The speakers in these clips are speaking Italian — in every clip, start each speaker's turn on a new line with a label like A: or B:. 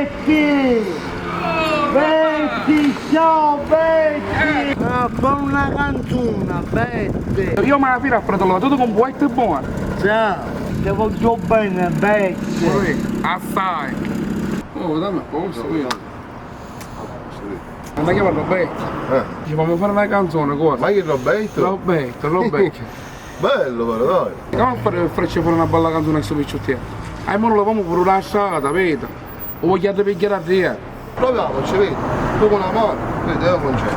A: Betty! Betty, ciao Betty! Fa una canzone, Betty!
B: Io me la fila a fratello, tutto con buono e buono.
A: Ciao, ti voglio bene, Betty!
B: Assai! Oh, dammi a posto, Andiamo a chiamare Roberto. Ci facciamo fare una canzone, guarda.
C: Ma che Roberto?
B: Roberto.
C: Bello però, dai.
B: Come fare per farci fare una bella canzone a questo picciottiere? Ma non la famo pure una strada, vedi? O vogliate pigliare a te?
C: Proviamo, ci vedi. Tu con la mano, vedi, io non c'è.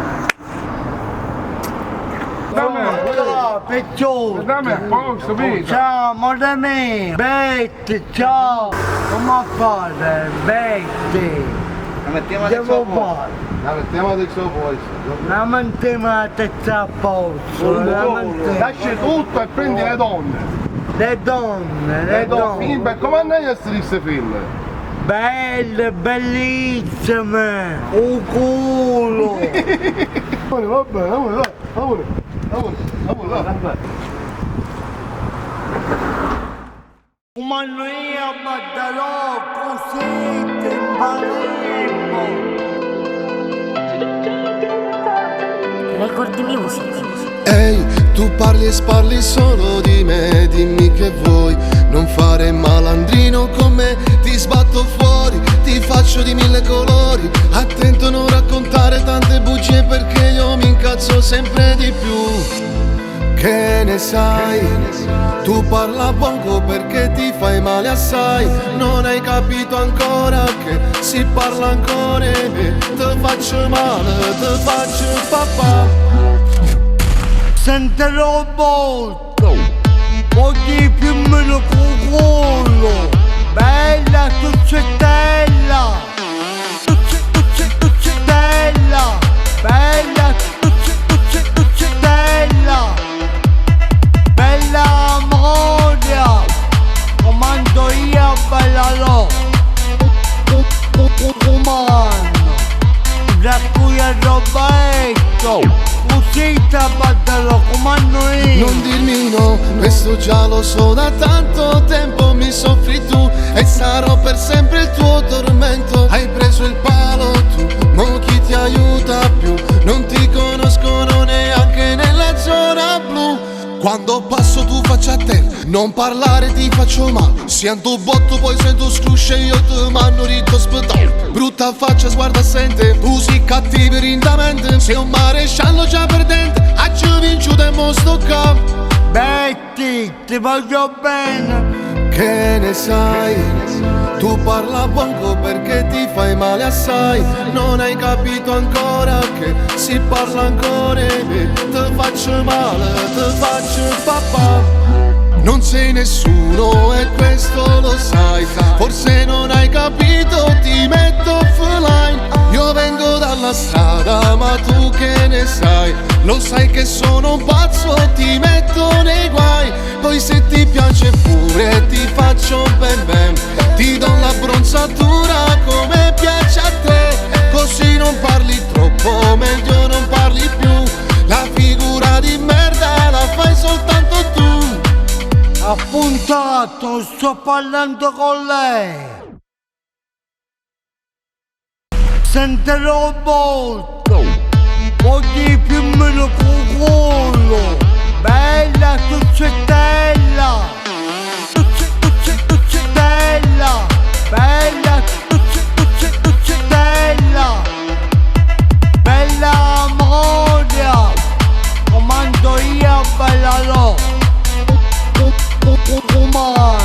A: Ciao, picciotto!
B: Dammi a posto, vedi?
A: Ciao, amore mio! Betty, ciao! Come fare, Betty? Devo fare?
C: La mettiamo del suo posto.
A: La mettiamo a testa a posto,
C: Lasci tutto e prendi le donne.
A: le donne,
C: Beh, come andai a questi film?
A: belle, bellissime, un culo!
C: Vabbè, amore, là, amore, là.
A: Ma noi abbatterò così ti impareremo!
D: Record Music.
E: Ehi, tu parli e sparli solo di me, dimmi che vuoi. Non fare malandrino con me, ti sbatto fuori, ti faccio di mille colori. Attento a non raccontare tante bugie perché io mi incazzo sempre di più. Che ne sai? Tu parla poco perché ti fai male assai. Non hai capito ancora che si parla ancora e me. Te faccio male, te faccio papà.
A: Sentirò molto, oggi più o meno culo, bella tuccettella, tuccettella, bella tuccettella, bella moria, comando io bella lo, umano, da cui è Roberto. Uscita batterò comando io.
E: Non dirmi no, questo già lo so da tanto tempo. Mi soffri tu e sarò per sempre il tuo tormento. Hai preso il palo tu, mo chi ti aiuta più? Non ti conoscono neanche nella zona blu. Quando passo tu faccio a te, non parlare ti faccio male. Sento botto poi sento scrusce, io ti mando ritto spedale. Brutta faccia sguarda sente, tu sei cattivo rindamente. Sei un maresciallo già perdente, a ci vinci e mo sto qua.
A: Betty, ti voglio bene.
E: Che ne sai? Tu parla poco perché ti fai male assai. Non hai capito ancora che si parla ancora e me. Te faccio male, te faccio papà. Non sei nessuno e questo lo sai. Forse non hai capito, ti metto offline. Io vengo dalla strada ma tu che ne sai? Lo sai che sono un pazzo, ti metto nei guai. Poi se ti piace pure ti faccio ben ben. Ti do la bronzatura come piace a te. Così non parli troppo, meglio non parli più. La figura di merda la fai soltanto tu.
A: Appuntato, sto parlando con lei. Sentirò molto, oggi più o meno culo, bella tuccettella, tuccettella, bella tuccettella, bella moria, comando io bella lo, umano,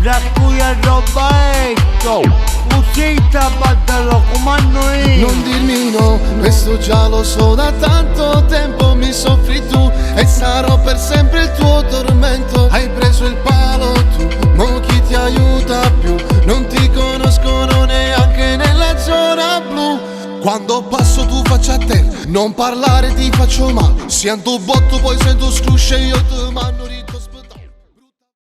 A: da cui è Roberto. Uscita batterò comando io.
E: Non dirmi no, questo già lo so da tanto tempo. Mi soffri tu e sarò per sempre il tuo tormento. Hai preso il palo tu, mo chi ti aiuta più? Non ti conoscono neanche nella zona blu. Quando passo tu faccio a te, non parlare ti faccio male. Sento botto poi sento scrusce, io ti mando